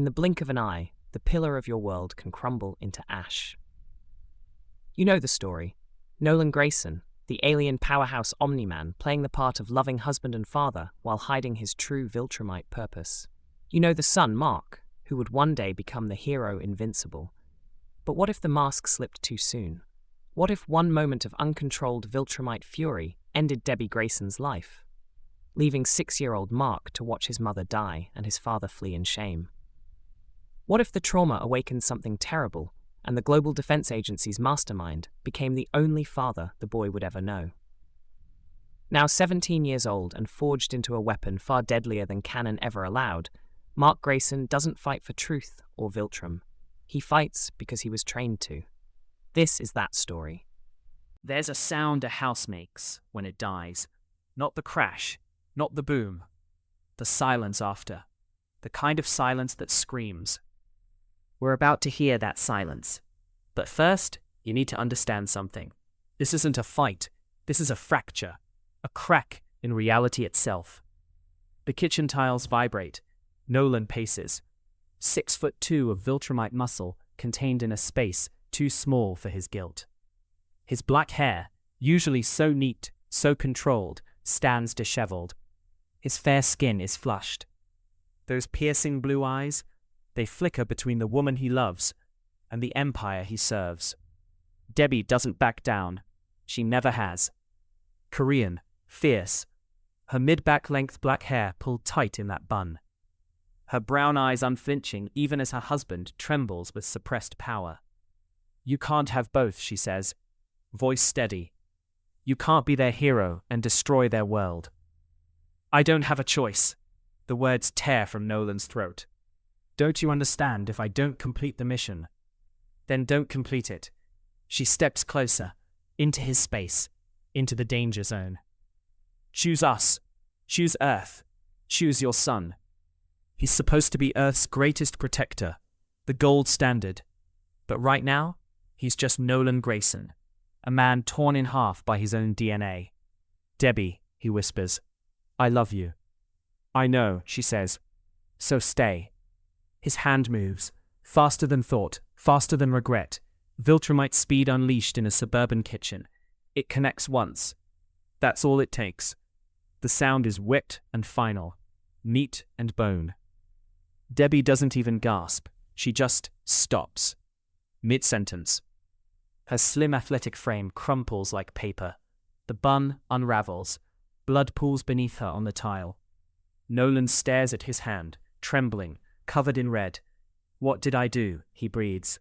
In the blink of an eye, the pillar of your world can crumble into ash. You know the story. Nolan Grayson, the alien powerhouse Omni-Man, playing the part of loving husband and father while hiding his true Viltrumite purpose. You know the son, Mark, who would one day become the hero Invincible. But what if the mask slipped too soon? What if one moment of uncontrolled Viltrumite fury ended Debbie Grayson's life, leaving 6-year-old Mark to watch his mother die and his father flee in shame? What if the trauma awakened something terrible, and the Global Defense Agency's mastermind became the only father the boy would ever know? Now 17 years old and forged into a weapon far deadlier than canon ever allowed, Mark Grayson doesn't fight for truth or Viltrum. He fights because he was trained to. This is that story. There's a sound a house makes when it dies. Not the crash, not the boom. The silence after. The kind of silence that screams. We're about to hear that silence. But first, you need to understand something. This isn't a fight. This is a fracture. A crack in reality itself. The kitchen tiles vibrate. Nolan paces. 6'2" of Viltrumite muscle contained in a space too small for his guilt. His black hair, usually so neat, so controlled, stands disheveled. His fair skin is flushed. Those piercing blue eyes, they flicker between the woman he loves and the empire he serves. Debbie doesn't back down. She never has. Korean, fierce. Her mid-back length black hair pulled tight in that bun. Her brown eyes unflinching even as her husband trembles with suppressed power. You can't have both, she says, voice steady. You can't be their hero and destroy their world. I don't have a choice. The words tear from Nolan's throat. Don't you understand? If I don't complete the mission, then don't complete it. She steps closer, into his space, into the danger zone. Choose us. Choose Earth. Choose your son. He's supposed to be Earth's greatest protector, the gold standard. But right now, he's just Nolan Grayson, a man torn in half by his own DNA. Debbie, he whispers, I love you. I know, she says. So stay. His hand moves, faster than thought, faster than regret. Viltrumite speed unleashed in a suburban kitchen. It connects once. That's all it takes. The sound is whipped and final, meat and bone. Debbie doesn't even gasp. She just stops. Mid-sentence. Her slim athletic frame crumples like paper. The bun unravels. Blood pools beneath her on the tile. Nolan stares at his hand, trembling, covered in red. What did I do? He breathes.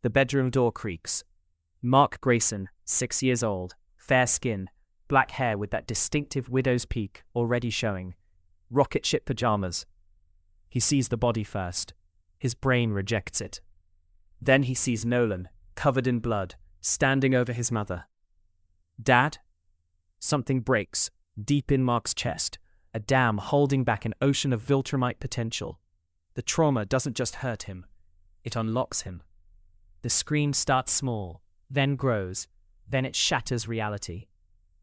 The bedroom door creaks. Mark Grayson, 6 years old, fair skin, black hair with that distinctive widow's peak already showing. Rocket ship pajamas. He sees the body first. His brain rejects it. Then he sees Nolan, covered in blood, standing over his mother. Dad? Something breaks, deep in Mark's chest, a dam holding back an ocean of Viltrumite potential. The trauma doesn't just hurt him, it unlocks him. The scream starts small, then grows, then it shatters reality.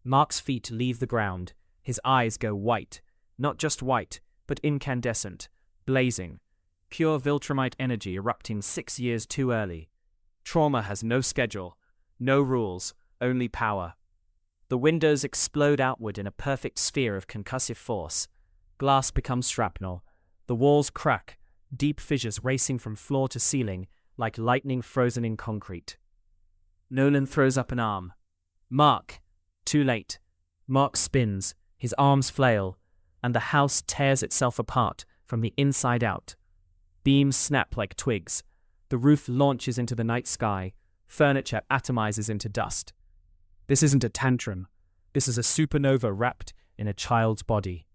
Mark's feet leave the ground, his eyes go white, not just white, but incandescent, blazing, pure Viltrumite energy erupting 6 years too early. Trauma has no schedule, no rules, only power. The windows explode outward in a perfect sphere of concussive force. Glass becomes shrapnel. The walls crack, deep fissures racing from floor to ceiling like lightning frozen in concrete. Nolan throws up an arm. Mark! Too late. Mark spins, his arms flail, and the house tears itself apart from the inside out. Beams snap like twigs. The roof launches into the night sky. Furniture atomizes into dust. This isn't a tantrum. This is a supernova wrapped in a child's body.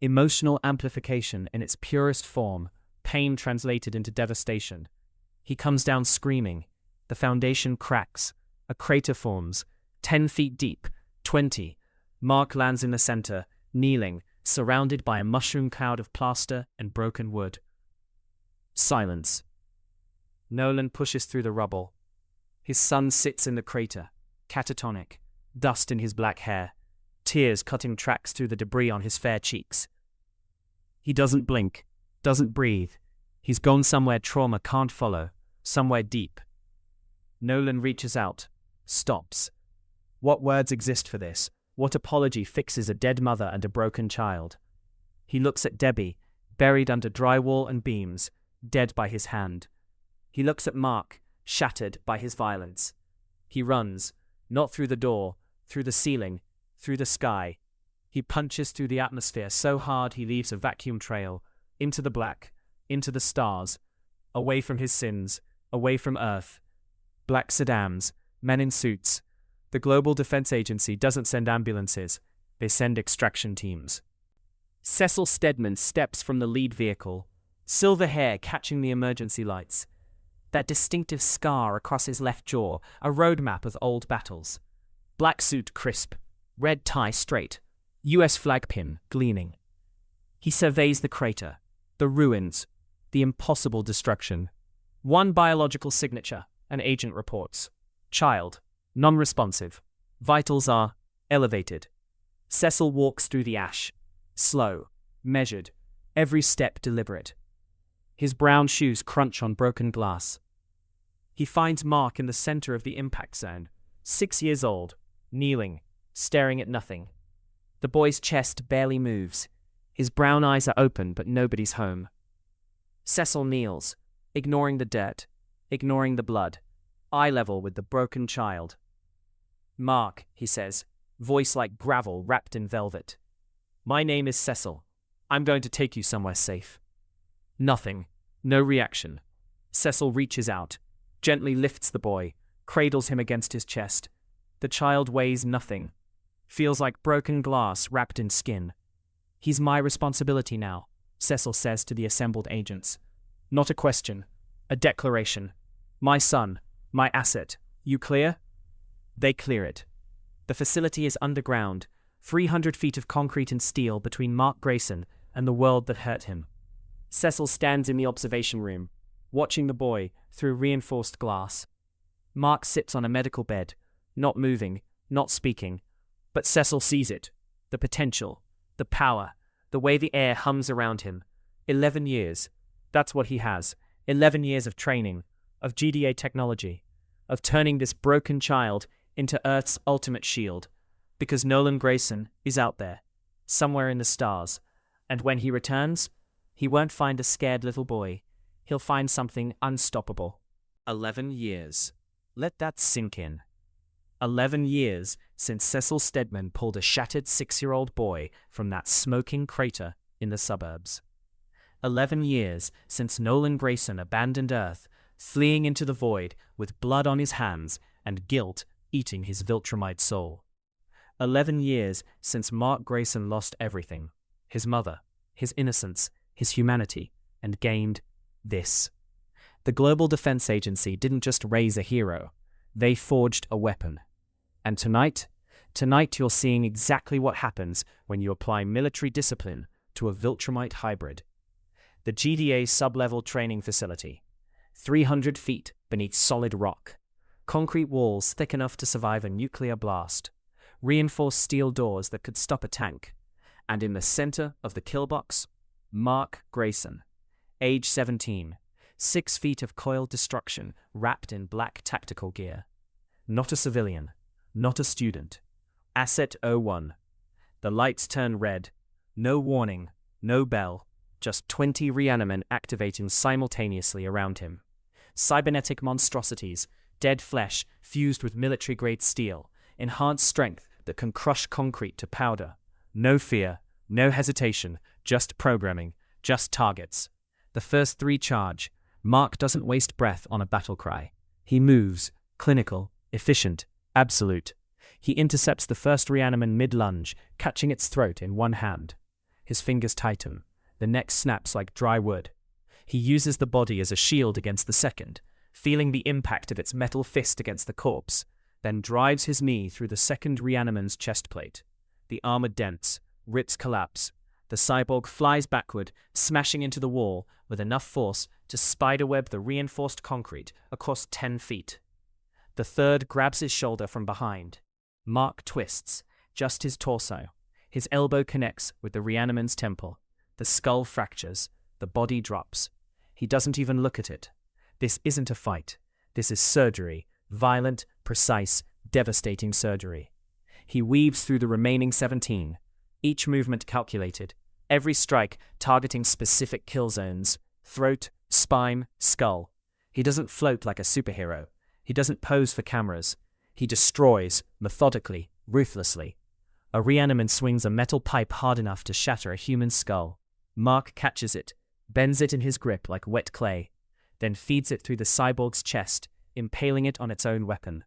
Emotional amplification in its purest form, pain translated into devastation. He comes down screaming. The foundation cracks. A crater forms, 10 feet deep, 20. Mark lands in the center, kneeling, surrounded by a mushroom cloud of plaster and broken wood. Silence. Nolan pushes through the rubble. His son sits in the crater, catatonic, dust in his black hair, tears cutting tracks through the debris on his fair cheeks. He doesn't blink. Doesn't breathe. He's gone somewhere trauma can't follow, somewhere deep. Nolan reaches out, stops. What words exist for this? What apology fixes a dead mother and a broken child? He looks at Debbie, buried under drywall and beams, dead by his hand. He looks at Mark, shattered by his violence. He runs, not through the door, through the ceiling, through the sky. He punches through the atmosphere so hard he leaves a vacuum trail, into the black, into the stars, away from his sins, away from Earth. Black sedans, men in suits. The Global Defense Agency doesn't send ambulances, they send extraction teams. Cecil Stedman steps from the lead vehicle, silver hair catching the emergency lights. That distinctive scar across his left jaw, a roadmap of old battles. Black suit crisp, red tie straight, US flag pin gleaming. He surveys the crater, the ruins, the impossible destruction. One biological signature, an agent reports. Child, non-responsive. Vitals are elevated. Cecil walks through the ash. Slow, measured, every step deliberate. His brown shoes crunch on broken glass. He finds Mark in the center of the impact zone, 6 years old, kneeling, staring at nothing. The boy's chest barely moves. His brown eyes are open, but nobody's home. Cecil kneels, ignoring the dirt, ignoring the blood, eye level with the broken child. Mark, he says, voice like gravel wrapped in velvet. My name is Cecil. I'm going to take you somewhere safe. Nothing. No reaction. Cecil reaches out, gently lifts the boy, cradles him against his chest. The child weighs nothing. Feels like broken glass wrapped in skin. He's my responsibility now, Cecil says to the assembled agents. Not a question. A declaration. My son. My asset. You clear? They clear it. The facility is underground, 300 feet of concrete and steel between Mark Grayson and the world that hurt him. Cecil stands in the observation room, watching the boy through reinforced glass. Mark sits on a medical bed, not moving, not speaking, but Cecil sees it, the potential, the power, the way the air hums around him. 11 years. That's what he has. 11 years of training, of GDA technology, of turning this broken child into Earth's ultimate shield. Because Nolan Grayson is out there, somewhere in the stars, and when he returns, he won't find a scared little boy. He'll find something unstoppable. 11 years. Let that sink in. 11 years since Cecil Stedman pulled a shattered 6-year-old boy from that smoking crater in the suburbs. 11 years since Nolan Grayson abandoned Earth, fleeing into the void with blood on his hands and guilt eating his Viltrumite soul. 11 years since Mark Grayson lost everything, his mother, his innocence, his humanity, and gained this. The Global Defense Agency didn't just raise a hero, they forged a weapon. And tonight you're seeing exactly what happens when you apply military discipline to a Viltrumite hybrid. The GDA sub-level training facility, 300 feet beneath solid rock, concrete walls thick enough to survive a nuclear blast, reinforced steel doors that could stop a tank, and in the center of the kill box, Mark Grayson, age 17, 6 feet of coiled destruction wrapped in black tactical gear. Not a civilian, not a student. Asset 01. The lights turn red. No warning, no bell, just 20 reanimen activating simultaneously around him. Cybernetic monstrosities, dead flesh fused with military-grade steel, enhanced strength that can crush concrete to powder. No fear, no hesitation, just programming, just targets. The first 3 charge. Mark doesn't waste breath on a battle cry. He moves, clinical, efficient, absolute. He intercepts the first reaniman mid-lunge, catching its throat in one hand. His fingers tighten. The neck snaps like dry wood. He uses the body as a shield against the second, feeling the impact of its metal fist against the corpse, then drives his knee through the second reaniman's chest plate. The armor dents, ribs collapse. The cyborg flies backward, smashing into the wall with enough force to spiderweb the reinforced concrete across 10 feet. The third grabs his shoulder from behind. Mark twists, just his torso. His elbow connects with the reaniman's temple. The skull fractures. The body drops. He doesn't even look at it. This isn't a fight. This is surgery. Violent, precise, devastating surgery. He weaves through the remaining 17, each movement calculated, every strike targeting specific kill zones: throat, spine, skull. He doesn't float like a superhero. He doesn't pose for cameras. He destroys, methodically, ruthlessly. A reanimant swings a metal pipe hard enough to shatter a human skull. Mark catches it, bends it in his grip like wet clay, then feeds it through the cyborg's chest, impaling it on its own weapon.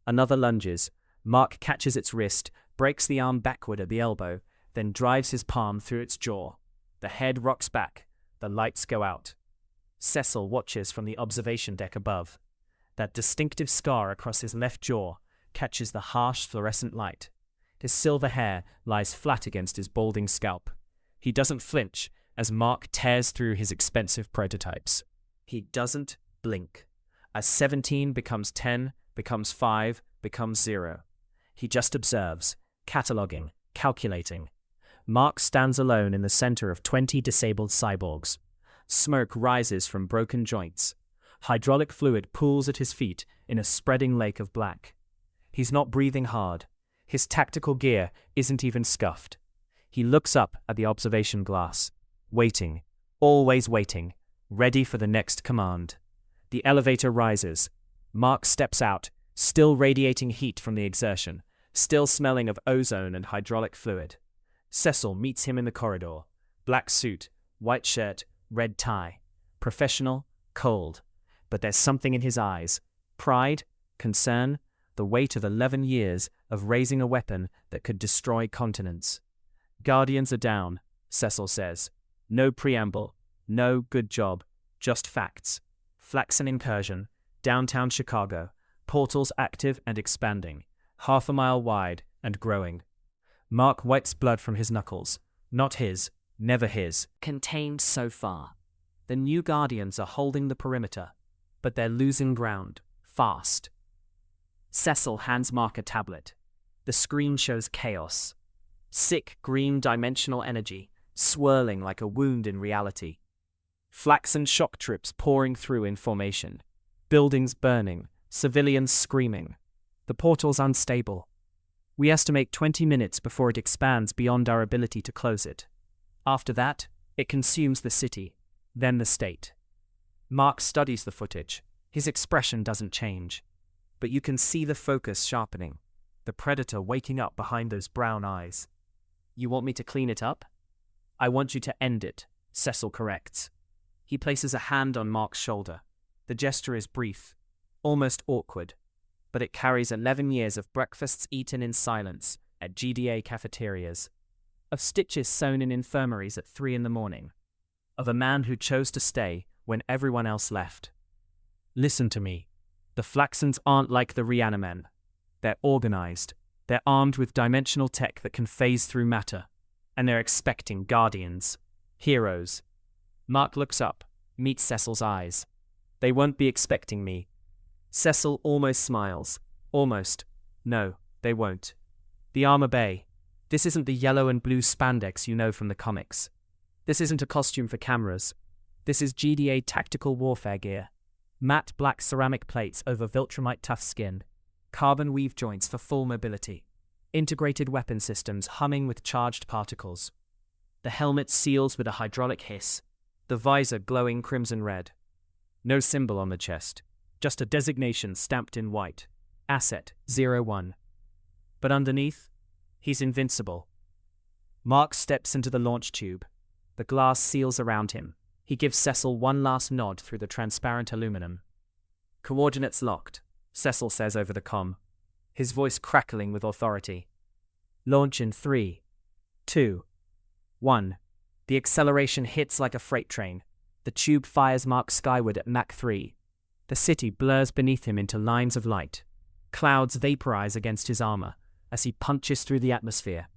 Another lunges. Mark catches its wrist, breaks the arm backward at the elbow, then drives his palm through its jaw. The head rocks back. The lights go out. Cecil watches from the observation deck above. That distinctive scar across his left jaw catches the harsh fluorescent light. His silver hair lies flat against his balding scalp. He doesn't flinch as Mark tears through his expensive prototypes. He doesn't blink. As 17 becomes 10, becomes 5, becomes 0. He just observes, cataloging, calculating. Mark stands alone in the center of 20 disabled cyborgs. Smoke rises from broken joints. Hydraulic fluid pools at his feet in a spreading lake of black. He's not breathing hard. His tactical gear isn't even scuffed. He looks up at the observation glass, waiting, always waiting, ready for the next command. The elevator rises. Mark steps out, still radiating heat from the exertion, still smelling of ozone and hydraulic fluid. Cecil meets him in the corridor. Black suit, white shirt, red tie. Professional, cold. But there's something in his eyes. Pride, concern, the weight of 11 years of raising a weapon that could destroy continents. Guardians are down, Cecil says. No preamble, no good job, just facts. Flaxan incursion, downtown Chicago, portals active and expanding, half a mile wide and growing. Mark wipes blood from his knuckles. Not his, never his. Contained so far. The new Guardians are holding the perimeter, but they're losing ground, fast. Cecil hands Mark a tablet. The screen shows chaos. Sick green dimensional energy, swirling like a wound in reality. Flaxan shock troops pouring through in formation. Buildings burning, civilians screaming. The portal's unstable. We estimate 20 minutes before it expands beyond our ability to close it. After that, it consumes the city, then the state. Mark studies the footage. His expression doesn't change. But you can see the focus sharpening, the predator waking up behind those brown eyes. You want me to clean it up? I want you to end it, Cecil corrects. He places a hand on Mark's shoulder. The gesture is brief, almost awkward, but it carries 11 years of breakfasts eaten in silence at GDA cafeterias, of stitches sewn in infirmaries at 3 a.m, of a man who chose to stay when everyone else left. Listen to me. The Flaxans aren't like the Reanimen. They're organized. They're armed with dimensional tech that can phase through matter. And they're expecting guardians. Heroes. Mark looks up, meets Cecil's eyes. They won't be expecting me. Cecil almost smiles. Almost. No, they won't. The armor bay. This isn't the yellow and blue spandex you know from the comics. This isn't a costume for cameras. This is GDA tactical warfare gear. Matte black ceramic plates over Viltrumite tough skin. Carbon weave joints for full mobility. Integrated weapon systems humming with charged particles. The helmet seals with a hydraulic hiss. The visor glowing crimson red. No symbol on the chest. Just a designation stamped in white. Asset 01. But underneath, he's invincible. Mark steps into the launch tube. The glass seals around him. He gives Cecil one last nod through the transparent aluminum. Coordinates locked, Cecil says over the comm, his voice crackling with authority. Launch in 3, 2, 1. The acceleration hits like a freight train. The tube fires Mark skyward at Mach 3. The city blurs beneath him into lines of light. Clouds vaporize against his armor as he punches through the atmosphere,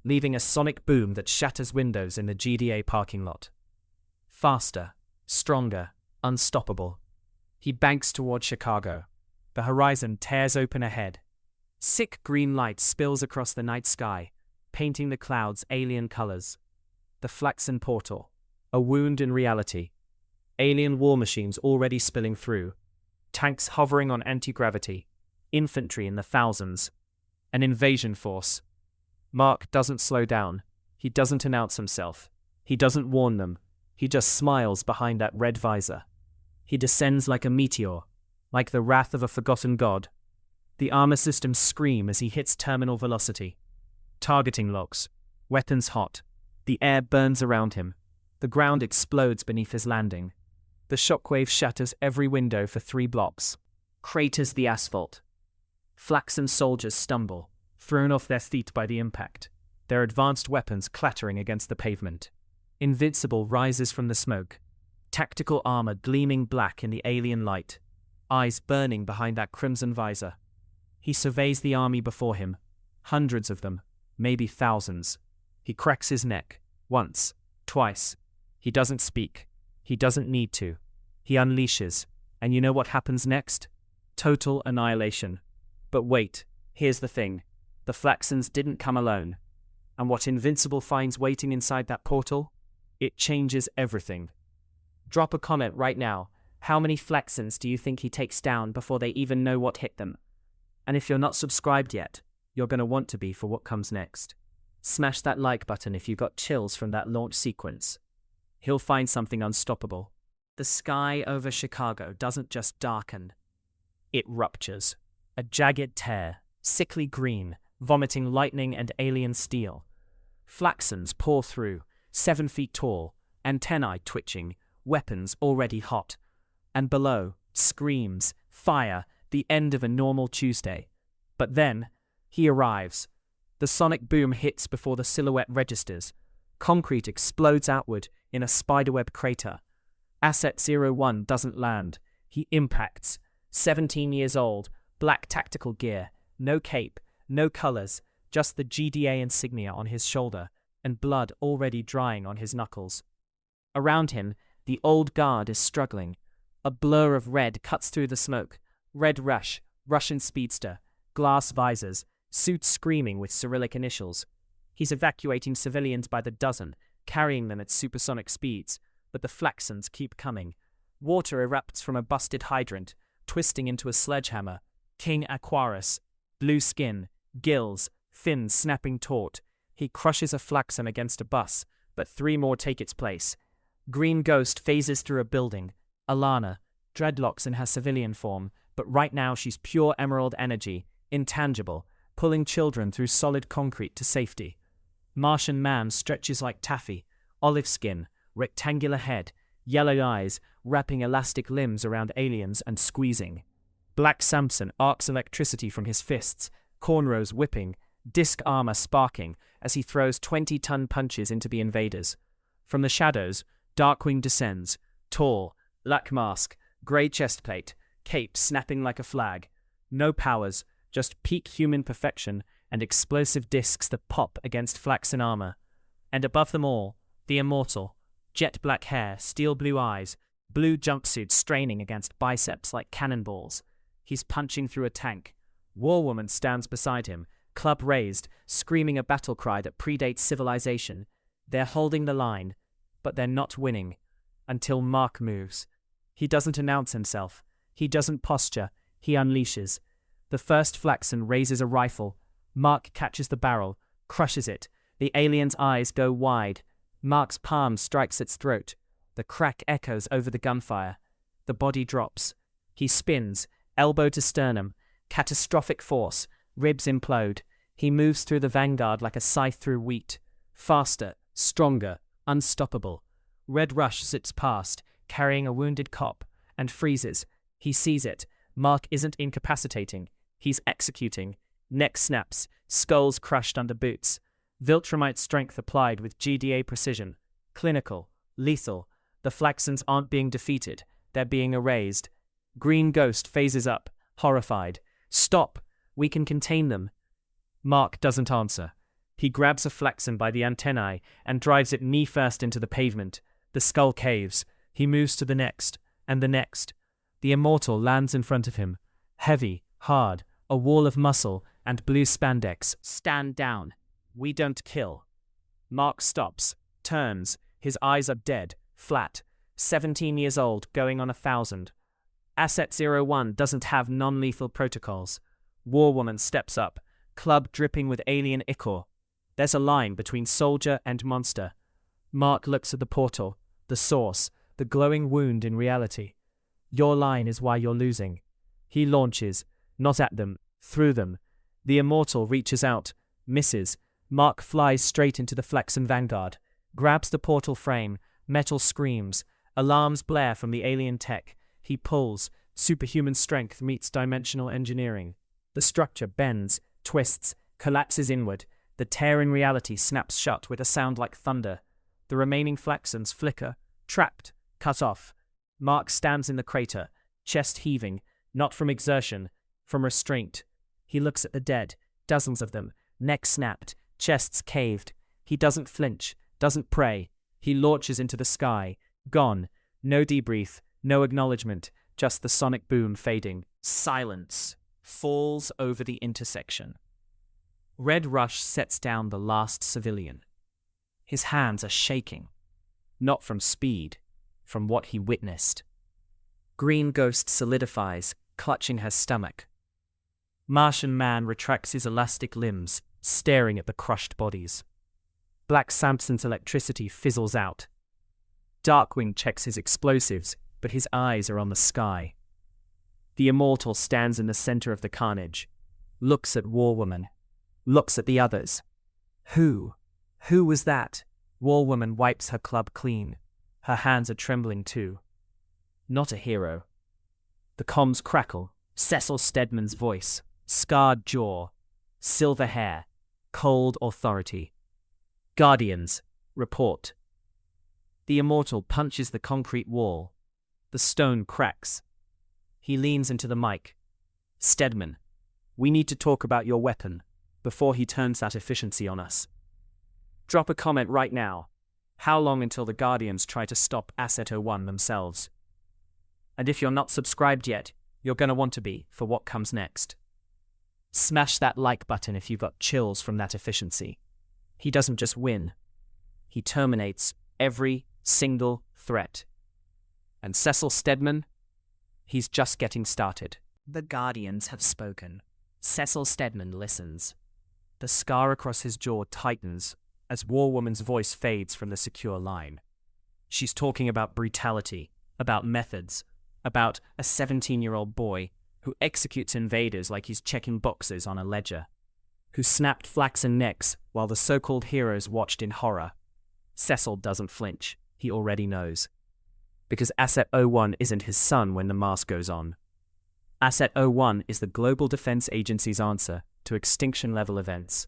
leaving a sonic boom that shatters windows in the GDA parking lot. Faster, stronger, unstoppable. He banks toward Chicago. The horizon tears open ahead. Sick green light spills across the night sky, painting the clouds alien colors. The Flaxan portal. A wound in reality. Alien war machines already spilling through. Tanks hovering on anti-gravity. Infantry in the thousands. An invasion force. Mark doesn't slow down. He doesn't announce himself. He doesn't warn them. He just smiles behind that red visor. He descends like a meteor, like the wrath of a forgotten god. The armor systems scream as he hits terminal velocity. Targeting locks. Weapons hot. The air burns around him. The ground explodes beneath his landing. The shockwave shatters every window for 3 blocks. Craters the asphalt. Flaxan soldiers stumble, thrown off their feet by the impact, their advanced weapons clattering against the pavement. Invincible rises from the smoke, tactical armor gleaming black in the alien light, eyes burning behind that crimson visor. He surveys the army before him, hundreds of them, maybe thousands. He cracks his neck, once, twice. He doesn't speak. He doesn't need to. He unleashes, and you know what happens next? Total annihilation. But wait, here's the thing. The Flaxans didn't come alone. And what Invincible finds waiting inside that portal? It changes everything. Drop a comment right now. How many Flaxans do you think he takes down before they even know what hit them? And if you're not subscribed yet, you're going to want to be for what comes next. Smash that like button if you got chills from that launch sequence. He'll find something unstoppable. The sky over Chicago doesn't just darken. It ruptures. A jagged tear, sickly green, vomiting lightning and alien steel. Flaxans pour through, 7 feet tall, antennae twitching, weapons already hot. And below, screams, fire, the end of a normal Tuesday. But then, he arrives. The sonic boom hits before the silhouette registers. Concrete explodes outward in a spiderweb crater. Asset 01 doesn't land. He impacts. 17 years old, black tactical gear, no cape, no colors, just the GDA insignia on his shoulder, and blood already drying on his knuckles. Around him, the old guard is struggling. A blur of red cuts through the smoke. Red Rush, Russian speedster, glass visors, suits screaming with Cyrillic initials. He's evacuating civilians by the dozen, carrying them at supersonic speeds, but the Flaxans keep coming. Water erupts from a busted hydrant, twisting into a sledgehammer. King Aquarius, blue skin, gills, fins snapping taut. He crushes a Flaxan against a bus, but 3 more take its place. Green Ghost phases through a building. Alana, dreadlocks in her civilian form, but right now she's pure emerald energy, intangible, pulling children through solid concrete to safety. Martian Man stretches like taffy, olive skin, rectangular head, yellow eyes, wrapping elastic limbs around aliens and squeezing. Black Samson arcs electricity from his fists, cornrows whipping, disc armor sparking as he throws 20-ton punches into the invaders. From the shadows, Darkwing descends, tall, lack mask, grey chestplate, cape snapping like a flag. No powers, just peak human perfection and explosive discs that pop against Flaxan armor. And above them all, the Immortal, jet black hair, steel blue eyes, blue jumpsuit straining against biceps like cannonballs. He's punching through a tank. Warwoman stands beside him, club raised, screaming a battle cry that predates civilization. They're holding the line, but they're not winning. Until Mark moves. He doesn't announce himself. He doesn't posture. He unleashes. The first Flaxan raises a rifle. Mark catches the barrel, crushes it. The alien's eyes go wide. Mark's palm strikes its throat. The crack echoes over the gunfire. The body drops. He spins, elbow to sternum. Catastrophic force. Ribs implode. He moves through the vanguard like a scythe through wheat. Faster, stronger, unstoppable. Red Rush zips past, carrying a wounded cop, and freezes. He sees it. Mark isn't incapacitating. He's executing. Neck snaps, skulls crushed under boots. Viltrumite strength applied with GDA precision. Clinical, lethal. The Flaxans aren't being defeated. They're being erased. Green Ghost phases up, horrified. Stop! We can contain them. Mark doesn't answer. He grabs a Flaxan by the antennae and drives it knee first into the pavement. The skull caves. He moves to the next, and the next. The Immortal lands in front of him. Heavy, hard, a wall of muscle and blue spandex. Stand down. We don't kill. Mark stops, turns. His eyes are dead, Flat. 17 years old, going on 1,000. Asset-01 doesn't have non-lethal protocols. Warwoman steps up, club dripping with alien ichor. There's a line between soldier and monster. Mark looks at the portal, the source, the glowing wound in reality. Your line is why you're losing. He launches, not at them, through them. The immortal reaches out, misses. Mark flies straight into the Flaxan vanguard, grabs the portal frame, metal screams, alarms blare from the alien tech. He pulls, superhuman strength meets dimensional engineering. The structure bends, twists, collapses inward. The tear in reality snaps shut with a sound like thunder. The remaining Flaxans flicker, trapped, cut off. Mark stands in the crater, chest heaving, not from exertion, from restraint. He looks at the dead, dozens of them, necks snapped, chests caved. He doesn't flinch, doesn't pray. He launches into the sky, gone. No debrief, no acknowledgement, just the sonic boom fading. Silence falls over the intersection. Red Rush sets down the last civilian. His hands are shaking. Not from speed, from what he witnessed. Green Ghost solidifies, clutching her stomach. Martian Man retracts his elastic limbs, staring at the crushed bodies. Black Samson's electricity fizzles out. Darkwing checks his explosives, but his eyes are on the sky. The Immortal stands in the center of the carnage, looks at Warwoman, looks at the others. Who was that? Warwoman wipes her club clean. Her hands are trembling too. Not a hero. The comms crackle. Cecil Stedman's voice, scarred jaw, silver hair, cold authority. Guardians, report. The Immortal punches the concrete wall. The stone cracks. He leans into the mic. Stedman, we need to talk about your weapon before he turns that efficiency on us. Drop a comment right now. How long until the Guardians try to stop Asset-01 themselves? And if you're not subscribed yet, you're gonna want to be for what comes next. Smash that like button if you got chills from that efficiency. He doesn't just win. He terminates every single threat. And Cecil Stedman? He's just getting started. The Guardians have spoken. Cecil Stedman listens. The scar across his jaw tightens as Warwoman's voice fades from the secure line. She's talking about brutality, about methods, about a 17-year-old boy who executes invaders like he's checking boxes on a ledger, who snapped Flaxan necks while the so-called heroes watched in horror. Cecil doesn't flinch. He already knows. Because Asset-01 isn't his son when the mask goes on. Asset-01 is the Global Defense Agency's answer to extinction-level events.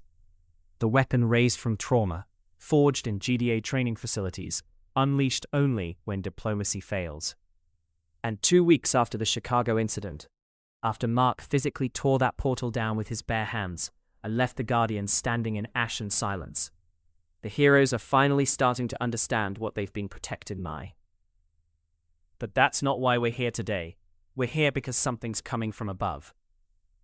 The weapon raised from trauma, forged in GDA training facilities, unleashed only when diplomacy fails. And 2 weeks after the Chicago incident, after Mark physically tore that portal down with his bare hands and left the Guardians standing in ashen silence, the heroes are finally starting to understand what they've been protected by. But that's not why we're here today. We're here because something's coming from above.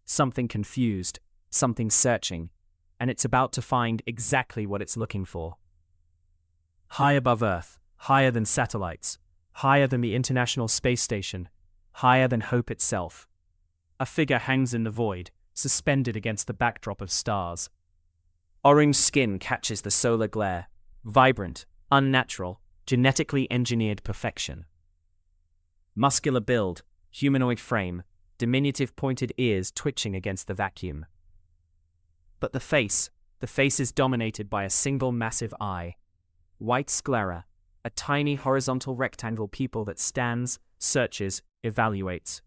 Something confused, something searching, and it's about to find exactly what it's looking for. High above Earth, higher than satellites, higher than the International Space Station, higher than hope itself. A figure hangs in the void, suspended against the backdrop of stars. Orange skin catches the solar glare, vibrant, unnatural, genetically engineered perfection. Muscular build, humanoid frame, diminutive pointed ears twitching against the vacuum. But the face is dominated by a single massive eye. White sclera, a tiny horizontal rectangle pupil that stands, searches, evaluates.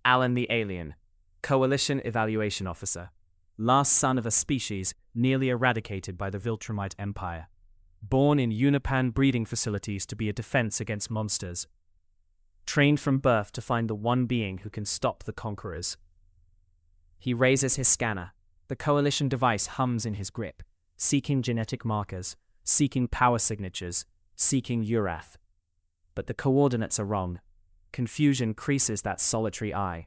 Alan the Alien, Coalition Evaluation Officer, last son of a species nearly eradicated by the Viltrumite Empire. Born in Unipan breeding facilities to be a defense against monsters. Trained from birth to find the one being who can stop the conquerors. He raises his scanner. The Coalition device hums in his grip, seeking genetic markers, seeking power signatures, seeking Urath. But the coordinates are wrong. Confusion creases that solitary eye.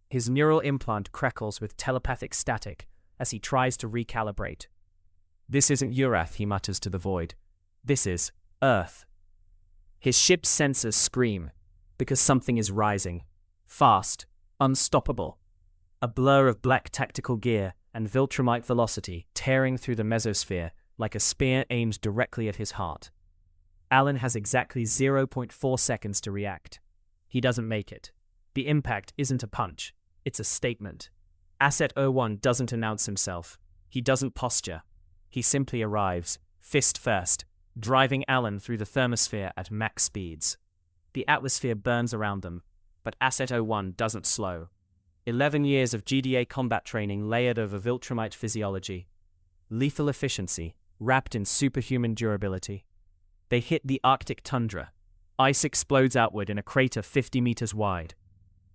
His neural implant crackles with telepathic static as he tries to recalibrate. This isn't Urath, he mutters to the void. This is Earth. His ship's sensors scream, because something is rising. Fast, unstoppable. A blur of black tactical gear and Viltrumite velocity tearing through the mesosphere like a spear aimed directly at his heart. Alan has exactly 0.4 seconds to react. He doesn't make it. The impact isn't a punch, it's a statement. Asset 01 doesn't announce himself. He doesn't posture. He simply arrives, fist first, driving Alan through the thermosphere at max speeds. The atmosphere burns around them, but Asset 01 doesn't slow. 11 years of GDA combat training layered over Viltrumite physiology. Lethal efficiency, wrapped in superhuman durability. They hit the Arctic tundra. Ice explodes outward in a crater 50 meters wide.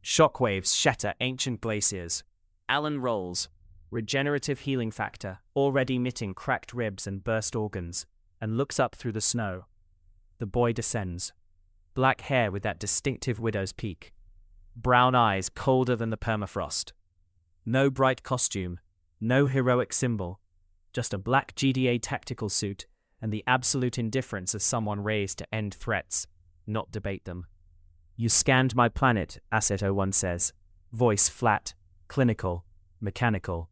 Shockwaves shatter ancient glaciers. Alan rolls, regenerative healing factor already knitting cracked ribs and burst organs, and looks up through the snow. The boy descends. Black hair with that distinctive widow's peak. Brown eyes colder than the permafrost. No bright costume, no heroic symbol, just a black GDA tactical suit and the absolute indifference of someone raised to end threats, not debate them. "You scanned my planet," Asset 01 says, voice flat, clinical, mechanical.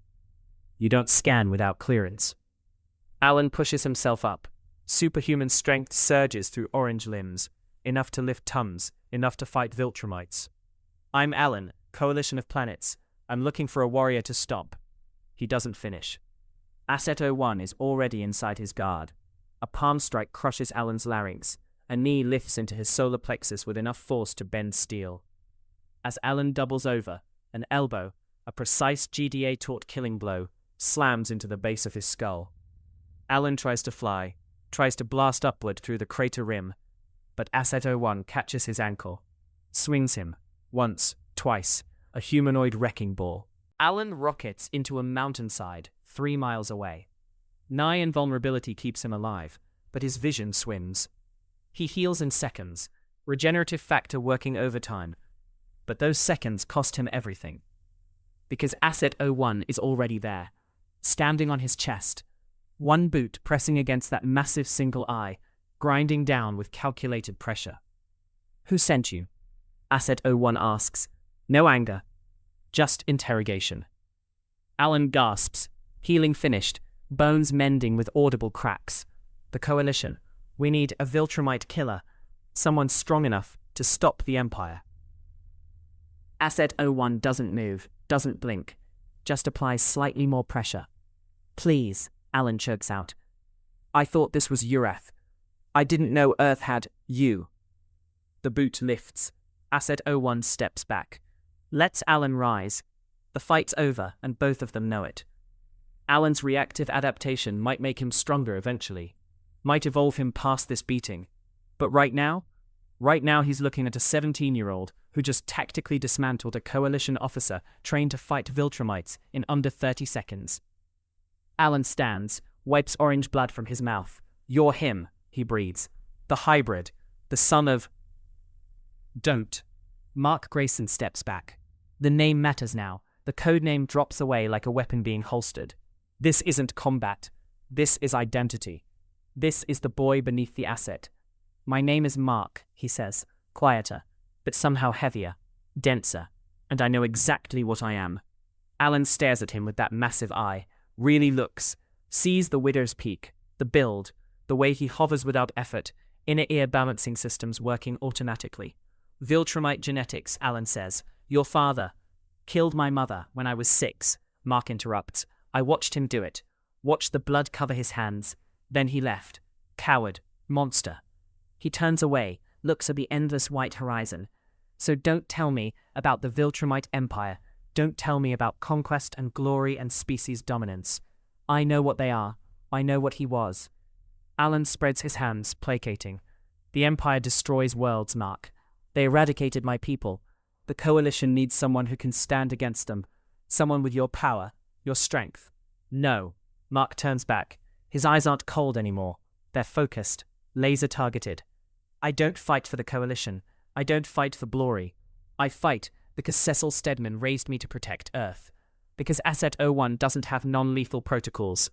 "You don't scan without clearance." Alan pushes himself up. Superhuman strength surges through orange limbs, enough to lift tons, enough to fight Viltrumites. "I'm Alan, Coalition of Planets. I'm looking for a warrior to stop." He doesn't finish. Asset 01 is already inside his guard. A palm strike crushes Alan's larynx. A knee lifts into his solar plexus with enough force to bend steel. As Alan doubles over, an elbow, a precise GDA-taught killing blow, slams into the base of his skull. Alan tries to fly, tries to blast upward through the crater rim, but Asset 01 catches his ankle, swings him, once, twice, a humanoid wrecking ball. Alan rockets into a mountainside 3 miles away. Nigh invulnerability keeps him alive, but his vision swims. He heals in seconds, regenerative factor working overtime, but those seconds cost him everything. Because Asset 01 is already there, standing on his chest, one boot pressing against that massive single eye, grinding down with calculated pressure. "Who sent you?" Asset 01 asks. No anger, just interrogation. Alan gasps, healing finished, bones mending with audible cracks. "The Coalition. We need a Viltrumite killer, someone strong enough to stop the Empire." Asset 01 doesn't move, doesn't blink, just applies slightly more pressure. "Please," Alan chokes out. "I thought this was Urath. I didn't know Earth had you." The boot lifts. Asset 01 steps back. Lets Alan rise. The fight's over, and both of them know it. Alan's reactive adaptation might make him stronger eventually, might evolve him past this beating. But right now he's looking at a 17-year-old who just tactically dismantled a Coalition officer trained to fight Viltrumites in under 30 seconds. Alan stands, wipes orange blood from his mouth. "You're him," he breathes. "The hybrid, the son of—" "Don't." Mark Grayson steps back. The name matters now. The codename drops away like a weapon being holstered. This isn't combat. This is identity. This is the boy beneath the asset. "My name is Mark," he says, quieter, but somehow heavier, denser, and I know exactly what I am. Alan stares at him with that massive eye, really looks, sees the widow's peak, the build, the way he hovers without effort, inner ear balancing systems working automatically. "Viltrumite genetics," Alan says. "Your father killed my mother when I was 6, Mark interrupts. "I watched him do it. Watched the blood cover his hands. Then he left. Coward. Monster." He turns away, looks at the endless white horizon. "So don't tell me about the Viltrumite Empire. Don't tell me about conquest and glory and species dominance. I know what they are. I know what he was." Alan spreads his hands, placating. "The Empire destroys worlds, Mark. They eradicated my people. The Coalition needs someone who can stand against them. Someone with your power, your strength." "No." Mark turns back. His eyes aren't cold anymore. They're focused, laser-targeted. "I don't fight for the Coalition. I don't fight for glory. I fight because Cecil Stedman raised me to protect Earth. Because Asset 01 doesn't have non-lethal protocols."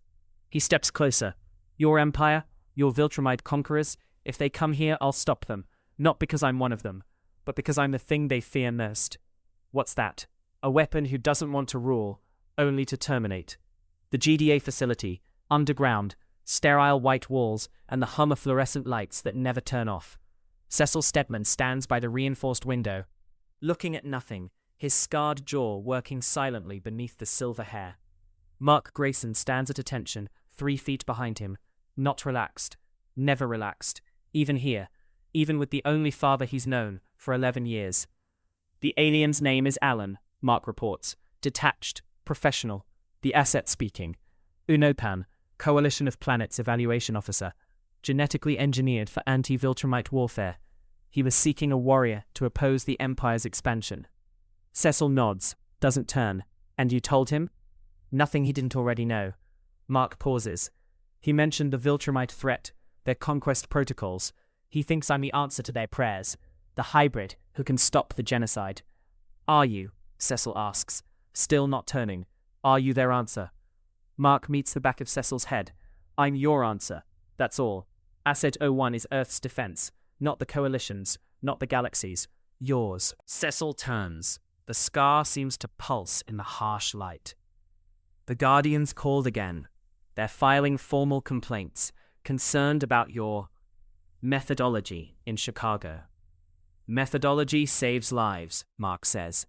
He steps closer. "Your Empire, your Viltrumite conquerors, If they come here, I'll stop them. Not because I'm one of them, but because I'm the thing they fear most. What's that? A weapon who doesn't want to rule, only to terminate. The GDA facility, underground, sterile white walls, and the hum of fluorescent lights that never turn off. Cecil Stedman stands by the reinforced window, looking at nothing, his scarred jaw working silently beneath the silver hair. Mark Grayson stands at attention, 3 feet behind him, not relaxed, never relaxed, even here, even with the only father he's known for 11 years. The alien's name is Alan, Mark reports, detached, professional, the asset speaking. UNOPAN, Coalition of Planets Evaluation Officer, genetically engineered for anti-Viltrumite warfare. He was seeking a warrior to oppose the Empire's expansion. Cecil nods, doesn't turn. And you told him? Nothing he didn't already know. Mark pauses. He mentioned the Viltrumite threat, their conquest protocols. He thinks I'm the answer to their prayers, the hybrid who can stop the genocide. Are you? Cecil asks, still not turning. Are you their answer? Mark meets the back of Cecil's head. I'm your answer. That's all. Asset 01 is Earth's defense, not the Coalition's, not the galaxy's. Yours. Cecil turns. The scar seems to pulse in the harsh light. The Guardians called again. They're filing formal complaints, concerned about your methodology in Chicago. Methodology saves lives, Mark says.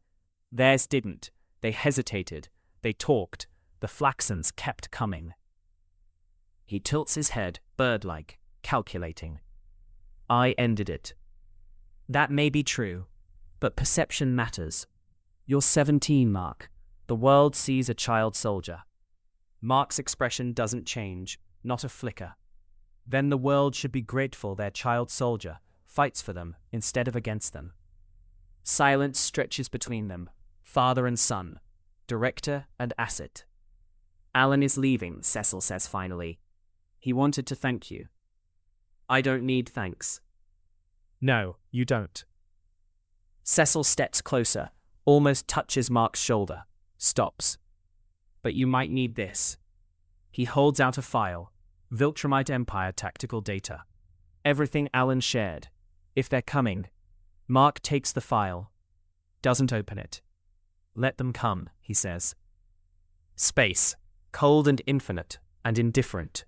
Theirs didn't. They hesitated. They talked. The Flaxans kept coming. He tilts his head, bird-like, calculating. I ended it. That may be true, but perception matters. You're 17, Mark. The world sees a child soldier. Mark's expression doesn't change, not a flicker. Then the world should be grateful their child soldier fights for them instead of against them. Silence stretches between them, father and son, director and asset. Alan is leaving, Cecil says finally. He wanted to thank you. I don't need thanks. No, you don't. Cecil steps closer, almost touches Mark's shoulder, stops. But you might need this. He holds out a file, Viltrumite Empire tactical data. Everything Alan shared. If they're coming. Mark takes the file. Doesn't open it. Let them come, he says. Space, cold and infinite, and indifferent.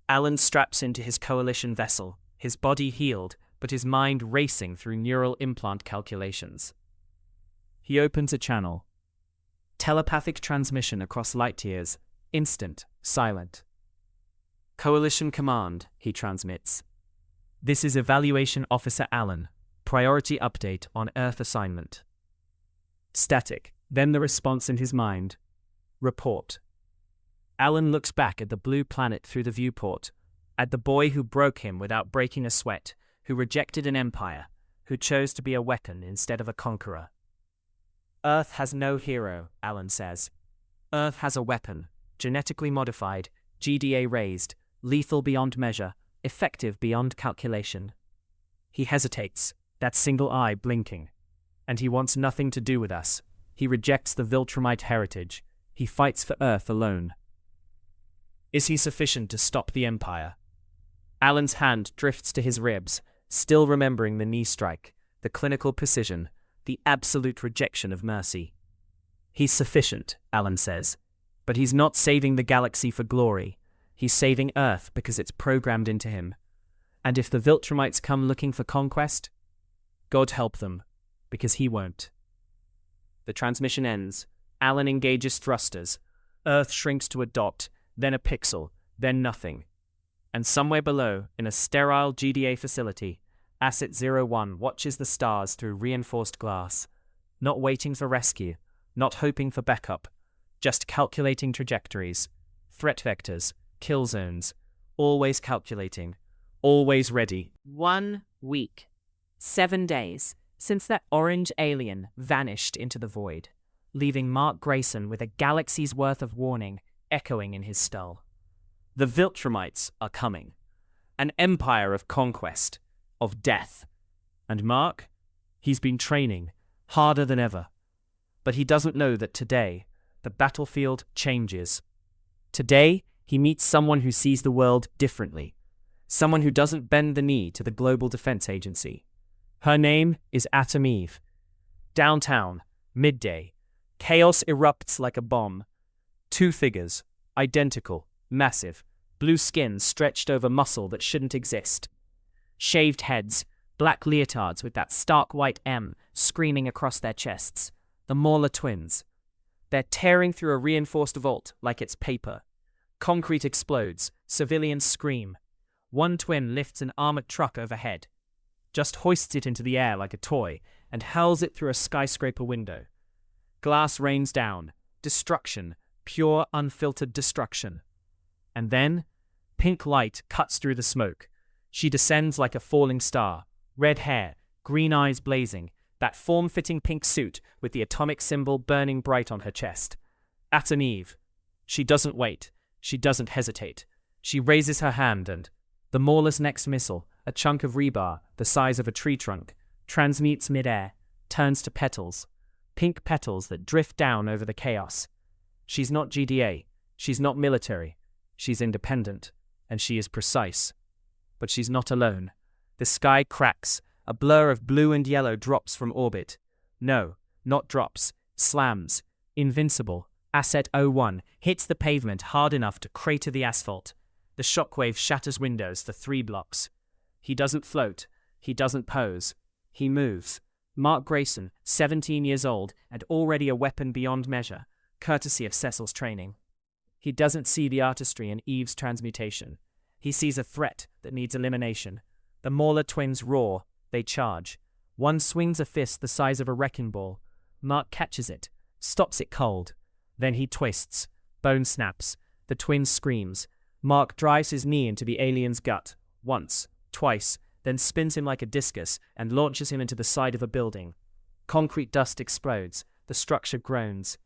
Alan straps into his Coalition vessel, his body healed, but his mind racing through neural implant calculations. He opens a channel. Telepathic transmission across light years, instant, silent. Coalition command, he transmits. This is Evaluation Officer Alan. Priority update on Earth assignment. Static, then the response in his mind. Report. Alan looks back at the blue planet through the viewport, at the boy who broke him without breaking a sweat, who rejected an empire, who chose to be a weapon instead of a conqueror. Earth has no hero, Alan says. Earth has a weapon, genetically modified, GDA raised, lethal beyond measure, effective beyond calculation. He hesitates, that single eye blinking. And he wants nothing to do with us. He rejects the Viltrumite heritage. He fights for Earth alone. Is he sufficient to stop the Empire? Alan's hand drifts to his ribs, still remembering the knee strike, the clinical precision, the absolute rejection of mercy. He's sufficient, Alan says, but he's not saving the galaxy for glory. He's saving Earth because it's programmed into him. And if the Viltrumites come looking for conquest, God help them, because he won't. The transmission ends. Alan engages thrusters. Earth shrinks to a dot, then a pixel, then nothing. And somewhere below, in a sterile GDA facility, Asset 01 watches the stars through reinforced glass, not waiting for rescue, not hoping for backup, just calculating trajectories, threat vectors, kill zones, always calculating, always ready. 1 week, 7 days, since that orange alien vanished into the void, leaving Mark Grayson with a galaxy's worth of warning echoing in his skull. The Viltrumites are coming. An empire of conquest, of death. And Mark? He's been training, harder than ever. But he doesn't know that today, the battlefield changes. Today, he meets someone who sees the world differently. someone who doesn't bend the knee to the Global Defense Agency. Her name is Atom Eve. Downtown, midday. Chaos erupts like a bomb. Two figures, identical, massive, blue skin stretched over muscle that shouldn't exist. Shaved heads, black leotards with that stark white M screaming across their chests. The Mauler twins. They're tearing through a reinforced vault like it's paper. Concrete explodes, civilians scream. One twin lifts an armored truck overhead, just hoists it into the air like a toy, and hurls it through a skyscraper window. Glass rains down. Destruction. Pure, unfiltered destruction. And then, pink light cuts through the smoke. She descends like a falling star. Red hair, green eyes blazing, that form-fitting pink suit with the atomic symbol burning bright on her chest. Atom Eve. She doesn't wait. She doesn't hesitate. She raises her hand and the Mauler's next missile, a chunk of rebar the size of a tree trunk, transmutes mid-air, turns to petals. Pink petals that drift down over the chaos. She's not GDA. She's not military. She's independent. And she is precise. But she's not alone. The sky cracks. A blur of blue and yellow drops from orbit. No, not drops. Slams. Invincible. Asset 01 hits the pavement hard enough to crater the asphalt. The shockwave shatters windows for 3 blocks. He doesn't float. He doesn't pose. He moves. Mark Grayson, 17 years old and already a weapon beyond measure, courtesy of Cecil's training. He doesn't see the artistry in Eve's transmutation. He sees a threat that needs elimination. The Mauler twins roar. They charge. One swings a fist the size of a wrecking ball. Mark catches it, stops it cold. Then he twists. Bone snaps. The twin screams. Mark drives his knee into the alien's gut. Once, twice, then spins him like a discus and launches him into the side of a building. Concrete dust explodes. The structure groans.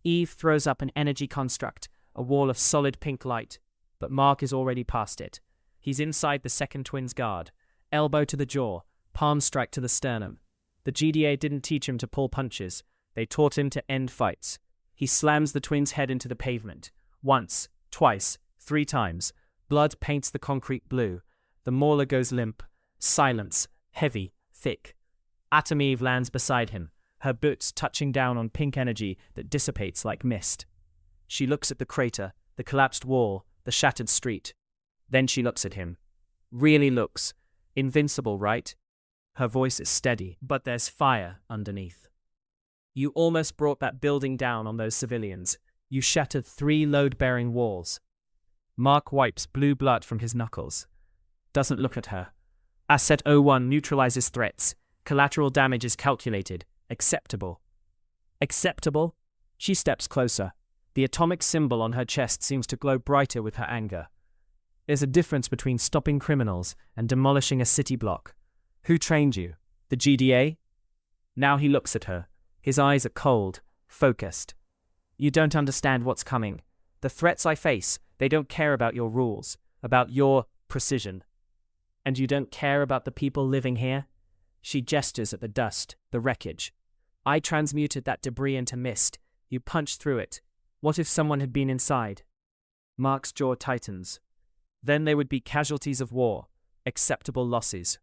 Eve throws up an energy construct, a wall of solid pink light. But Mark is already past it. He's inside the second twin's guard. Elbow to the jaw, palm strike to the sternum. The GDA didn't teach him to pull punches. They taught him to end fights. He slams the twin's head into the pavement. Once, twice, 3 times. Blood paints the concrete blue. The Mauler goes limp. Silence. Heavy. Thick. Atom Eve lands beside him, her boots touching down on pink energy that dissipates like mist. She looks at the crater, the collapsed wall, the shattered street. Then she looks at him. Really looks. Invincible, right? Her voice is steady, but there's fire underneath. You almost brought that building down on those civilians. You shattered 3 load-bearing walls. Mark wipes blue blood from his knuckles. Doesn't look at her. Asset 01 neutralizes threats. Collateral damage is calculated. Acceptable. Acceptable? She steps closer. The atomic symbol on her chest seems to glow brighter with her anger. There's a difference between stopping criminals and demolishing a city block. Who trained you? The GDA? Now he looks at her. His eyes are cold, focused. You don't understand what's coming. The threats I face, they don't care about your rules, about your precision. And you don't care about the people living here? She gestures at the dust, the wreckage. I transmuted that debris into mist. You punched through it. What if someone had been inside? Mark's jaw tightens. Then there would be casualties of war, acceptable losses.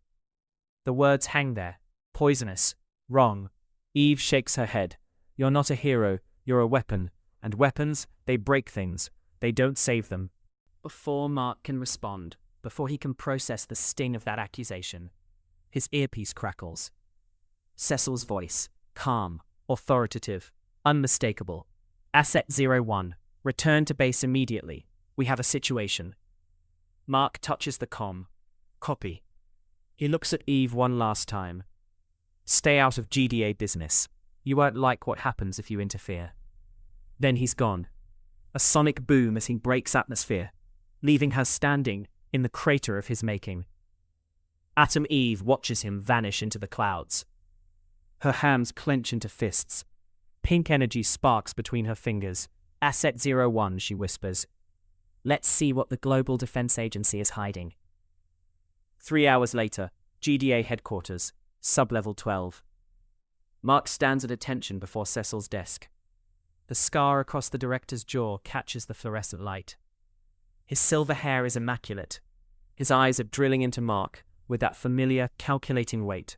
The words hang there. Poisonous. Wrong. Eve shakes her head. You're not a hero, you're a weapon. And weapons, they break things. They don't save them. Before Mark can respond, before he can process the sting of that accusation, his earpiece crackles. Cecil's voice, calm, authoritative, unmistakable. Asset 01, return to base immediately. We have a situation. Mark touches the comm. Copy. He looks at Eve one last time. Stay out of GDA business. You won't like what happens if you interfere. Then he's gone. A sonic boom as he breaks atmosphere, leaving her standing in the crater of his making. Atom Eve watches him vanish into the clouds. Her hands clench into fists. Pink energy sparks between her fingers. Asset 01, she whispers. Let's see what the Global Defense Agency is hiding. 3 hours later, GDA headquarters, sublevel 12. Mark stands at attention before Cecil's desk. The scar across the director's jaw catches the fluorescent light. His silver hair is immaculate. His eyes are drilling into Mark with that familiar, calculating weight.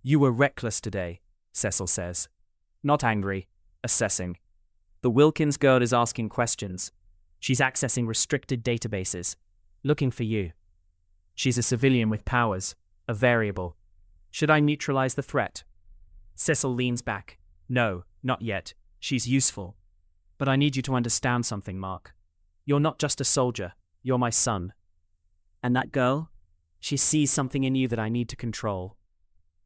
"You were reckless today," Cecil says. Not angry, assessing. The Wilkins girl is asking questions. She's accessing restricted databases, looking for you. She's a civilian with powers, a variable. Should I neutralize the threat? Cecil leans back. No, not yet. She's useful. But I need you to understand something, Mark. You're not just a soldier. You're my son. And that girl? She sees something in you that I need to control.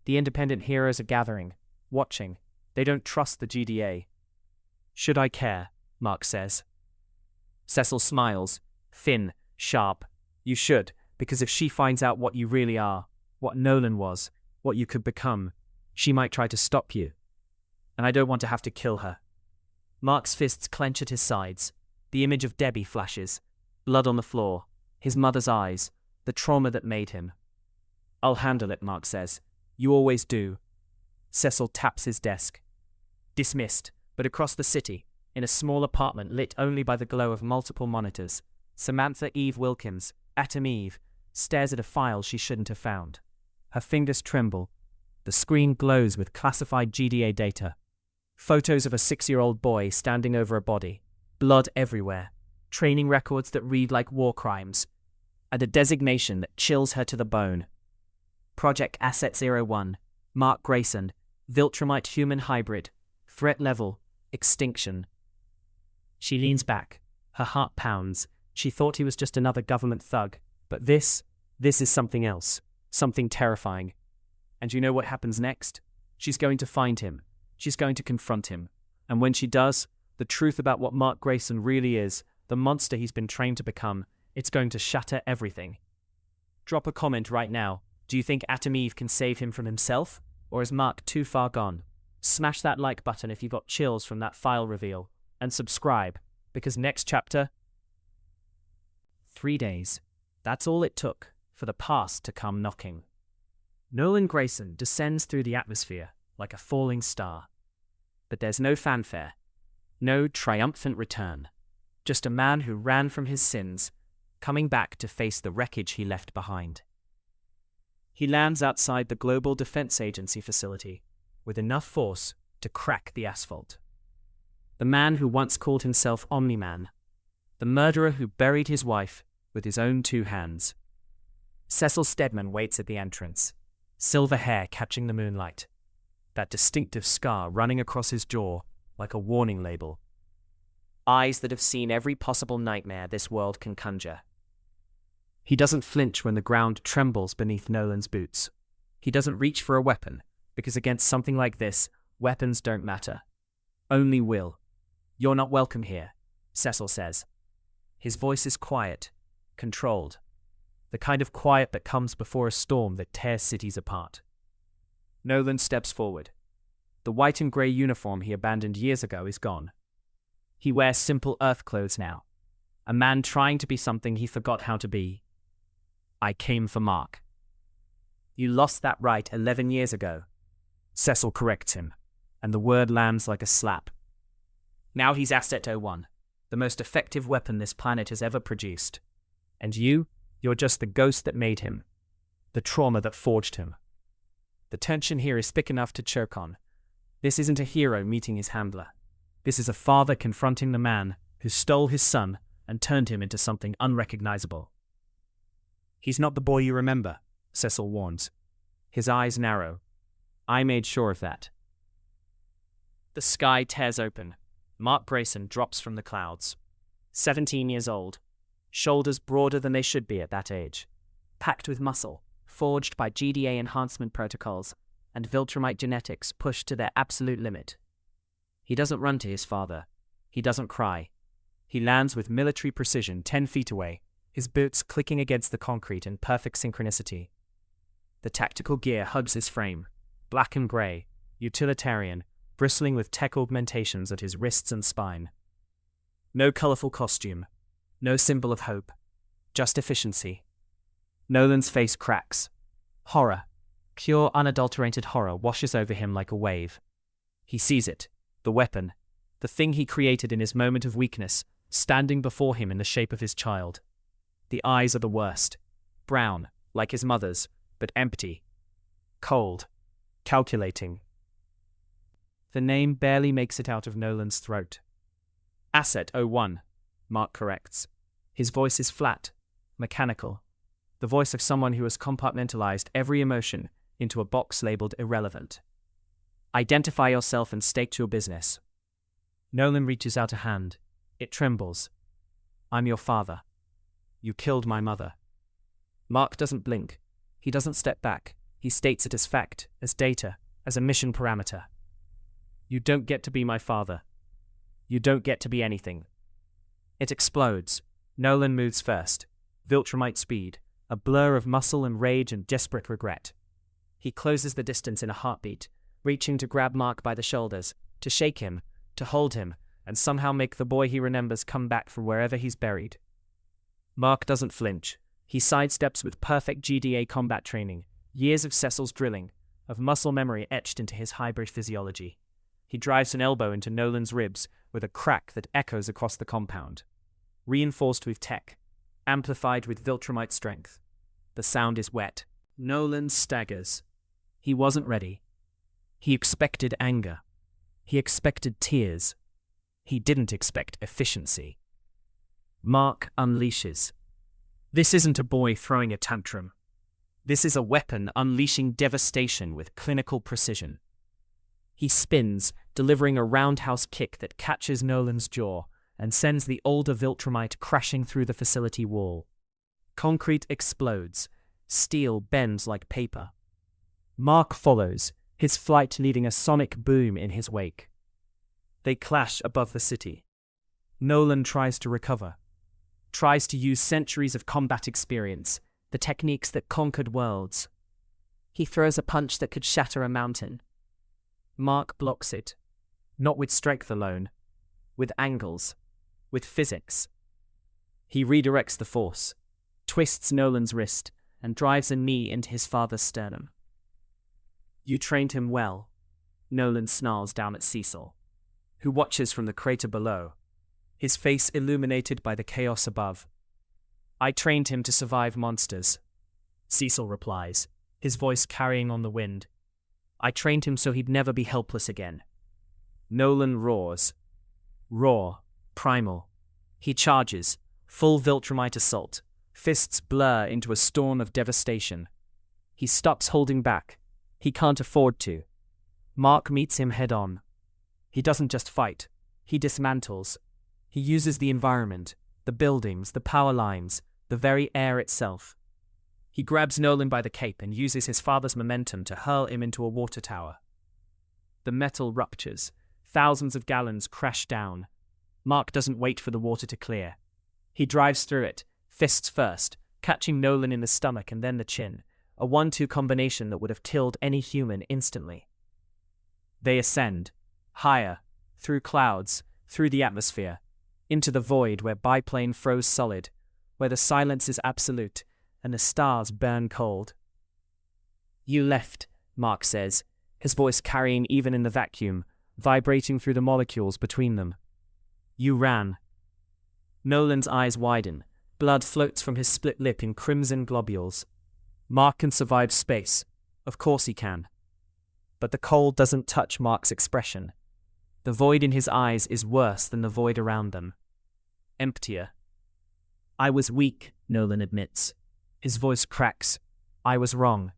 The independent heroes are gathering, watching. They don't trust the GDA. Should I care? Mark says. Cecil smiles, thin, sharp. You should, because if she finds out what you really are, what Nolan was, what you could become, she might try to stop you. And I don't want to have to kill her. Mark's fists clench at his sides. The image of Debbie flashes. Blood on the floor. His mother's eyes. The trauma that made him. I'll handle it, Mark says. You always do. Cecil taps his desk. Dismissed, but across the city, in a small apartment lit only by the glow of multiple monitors, Samantha Eve Wilkins, Atom Eve, stares at a file she shouldn't have found. Her fingers tremble. The screen glows with classified GDA data. Photos of a 6-year-old boy standing over a body. Blood everywhere. Training records that read like war crimes. And a designation that chills her to the bone. Project Asset 01. Mark Grayson. Viltrumite human hybrid. Threat level. Extinction. She leans back. Her heart pounds. She thought he was just another government thug. But this is something else. Something terrifying. And you know what happens next? She's going to find him. She's going to confront him. And when she does, the truth about what Mark Grayson really is, the monster he's been trained to become, it's going to shatter everything. Drop a comment right now. Do you think Atom Eve can save him from himself? Or is Mark too far gone? Smash that like button if you got chills from that file reveal. And subscribe, because next chapter... 3 days. That's all it took for the past to come knocking. Nolan Grayson descends through the atmosphere like a falling star. But there's no fanfare, no triumphant return. Just a man who ran from his sins, coming back to face the wreckage he left behind. He lands outside the Global Defense Agency facility with enough force to crack the asphalt. The man who once called himself Omni-Man. The murderer who buried his wife with his own 2 hands. Cecil Stedman waits at the entrance, silver hair catching the moonlight. That distinctive scar running across his jaw like a warning label. Eyes that have seen every possible nightmare this world can conjure. He doesn't flinch when the ground trembles beneath Nolan's boots. He doesn't reach for a weapon, because against something like this, weapons don't matter. Only will. You're not welcome here, Cecil says. His voice is quiet, controlled. The kind of quiet that comes before a storm that tears cities apart. Nolan steps forward. The white and grey uniform he abandoned years ago is gone. He wears simple earth clothes now. A man trying to be something he forgot how to be. I came for Mark. You lost that right 11 years ago. Cecil corrects him, and the word lands like a slap. Now he's Asset 01, the most effective weapon this planet has ever produced. And you're just the ghost that made him. The trauma that forged him. The tension here is thick enough to choke on. This isn't a hero meeting his handler. This is a father confronting the man who stole his son and turned him into something unrecognizable. He's not the boy you remember, Cecil warns. His eyes narrow. I made sure of that. The sky tears open. Mark Grayson drops from the clouds. 17 years old. Shoulders broader than they should be at that age. Packed with muscle, forged by GDA enhancement protocols, and Viltrumite genetics pushed to their absolute limit. He doesn't run to his father. He doesn't cry. He lands with military precision 10 feet away, his boots clicking against the concrete in perfect synchronicity. The tactical gear hugs his frame, black and grey, utilitarian, bristling with tech augmentations at his wrists and spine. No colourful costume, no symbol of hope, just efficiency. Nolan's face cracks. Horror, pure unadulterated horror washes over him like a wave. He sees it, the weapon, the thing he created in his moment of weakness, standing before him in the shape of his child. The eyes are the worst. Brown, like his mother's, but empty. Cold. Calculating. The name barely makes it out of Nolan's throat. Asset 01, Mark corrects. His voice is flat, mechanical. The voice of someone who has compartmentalized every emotion into a box labeled irrelevant. Identify yourself and state your business. Nolan reaches out a hand. It trembles. I'm your father. You killed my mother. Mark doesn't blink. He doesn't step back. He states it as fact, as data, as a mission parameter. You don't get to be my father. You don't get to be anything. It explodes. Nolan moves first. Viltrumite speed, a blur of muscle and rage and desperate regret. He closes the distance in a heartbeat, reaching to grab Mark by the shoulders, to shake him, to hold him, and somehow make the boy he remembers come back from wherever he's buried. Mark doesn't flinch. He sidesteps with perfect GDA combat training, years of Cecil's drilling, of muscle memory etched into his hybrid physiology. He drives an elbow into Nolan's ribs with a crack that echoes across the compound. Reinforced with tech, amplified with Viltrumite strength. The sound is wet. Nolan staggers. He wasn't ready. He expected anger. He expected tears. He didn't expect efficiency. Mark unleashes. This isn't a boy throwing a tantrum. This is a weapon unleashing devastation with clinical precision. He spins, delivering a roundhouse kick that catches Nolan's jaw and sends the older Viltrumite crashing through the facility wall. Concrete explodes. Steel bends like paper. Mark follows, his flight leaving a sonic boom in his wake. They clash above the city. Nolan tries to recover. Tries to use centuries of combat experience, the techniques that conquered worlds. He throws a punch that could shatter a mountain. Mark blocks it. Not with strength alone. With angles. With physics. He redirects the force, twists Nolan's wrist, and drives a knee into his father's sternum. You trained him well, Nolan snarls down at Cecil, who watches from the crater below, his face illuminated by the chaos above. I trained him to survive monsters, Cecil replies, his voice carrying on the wind. I trained him so he'd never be helpless again. Nolan roars. Raw, primal. He charges, full Viltrumite assault. Fists blur into a storm of devastation. He stops holding back. He can't afford to. Mark meets him head-on. He doesn't just fight. He dismantles. He uses the environment, the buildings, the power lines, the very air itself. He grabs Nolan by the cape and uses his father's momentum to hurl him into a water tower. The metal ruptures. Thousands of gallons crash down. Mark doesn't wait for the water to clear. He drives through it, fists first, catching Nolan in the stomach and then the chin, a 1-2 combination that would have killed any human instantly. They ascend, higher, through clouds, through the atmosphere, into the void where biplane froze solid, where the silence is absolute, and the stars burn cold. You left, Mark says, his voice carrying even in the vacuum, vibrating through the molecules between them. You ran. Nolan's eyes widen. Blood floats from his split lip in crimson globules. Mark can survive space. Of course he can. But the cold doesn't touch Mark's expression. The void in his eyes is worse than the void around them. Emptier. I was weak, Nolan admits. His voice cracks. I was wrong.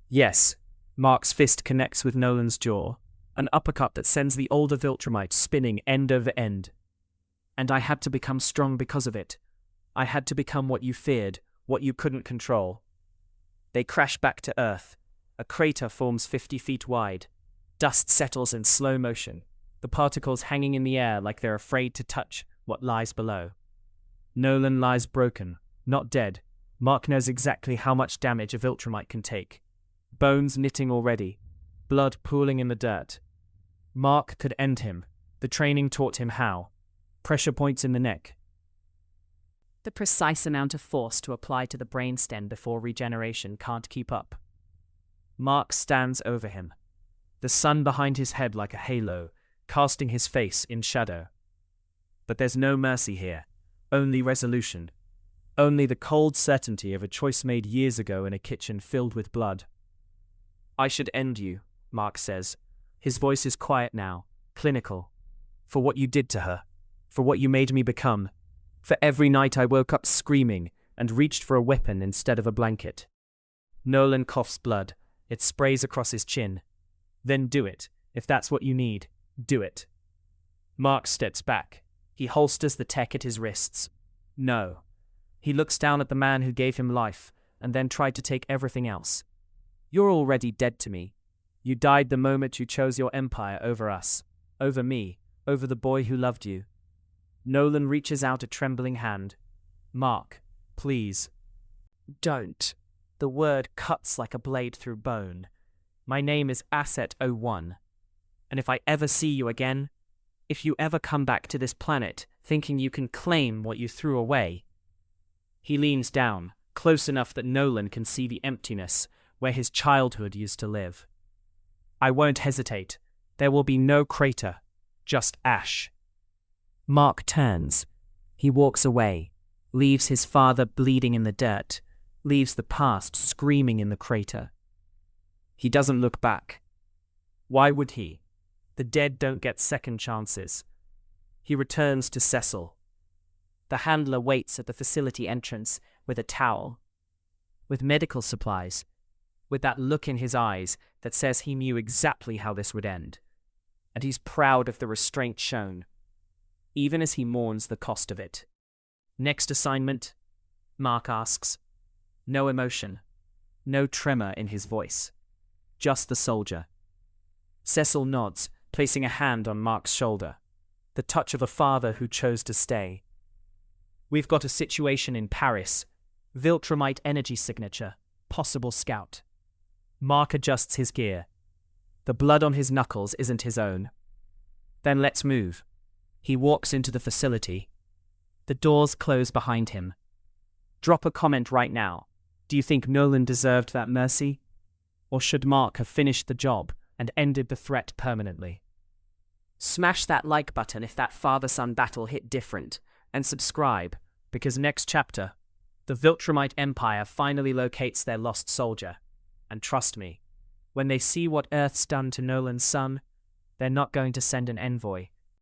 Yes. Mark's fist connects with Nolan's jaw, an uppercut that sends the older Viltrumite spinning end over end. And I had to become strong because of it. I had to become what you feared, what you couldn't control. They crash back to Earth. A crater forms 50 feet wide. Dust settles in slow motion, the particles hanging in the air like they're afraid to touch what lies below. Nolan lies broken, not dead. Mark knows exactly how much damage a Viltrumite can take. Bones knitting already, blood pooling in the dirt. Mark could end him. The training taught him how. Pressure points in the neck. The precise amount of force to apply to the brainstem before regeneration can't keep up. Mark stands over him, the sun behind his head like a halo, casting his face in shadow. But there's no mercy here, only resolution. Only the cold certainty of a choice made years ago in a kitchen filled with blood. I should end you, Mark says. His voice is quiet now, clinical. For what you did to her. For what you made me become. For every night I woke up screaming and reached for a weapon instead of a blanket. Nolan coughs blood. It sprays across his chin. Then do it. If that's what you need, do it. Mark steps back. He holsters the tech at his wrists. No. He looks down at the man who gave him life and then tried to take everything else. You're already dead to me. You died the moment you chose your empire over us, over me, over the boy who loved you. Nolan reaches out a trembling hand. Mark, please. Don't. The word cuts like a blade through bone. My name is Asset-01. And if I ever see you again, if you ever come back to this planet thinking you can claim what you threw away. He leans down, close enough that Nolan can see the emptiness where his childhood used to live. I won't hesitate. There will be no crater, just ash. Mark turns. He walks away, leaves his father bleeding in the dirt, leaves the past screaming in the crater. He doesn't look back. Why would he? The dead don't get second chances. He returns to Cecil. The handler waits at the facility entrance with a towel, with medical supplies, with that look in his eyes that says he knew exactly how this would end. And he's proud of the restraint shown, even as he mourns the cost of it. Next assignment? Mark asks. No emotion, no tremor in his voice. Just the soldier. Cecil nods, placing a hand on Mark's shoulder. The touch of a father who chose to stay. We've got a situation in Paris. Viltrumite energy signature. Possible scout. Mark adjusts his gear. The blood on his knuckles isn't his own. Then let's move. He walks into the facility. The doors close behind him. Drop a comment right now. Do you think Nolan deserved that mercy? Or should Mark have finished the job and ended the threat permanently? Smash that like button if that father-son battle hit different, and subscribe, because next chapter, the Viltrumite Empire finally locates their lost soldier. And trust me, when they see what Earth's done to Nolan's son, they're not going to send an envoy.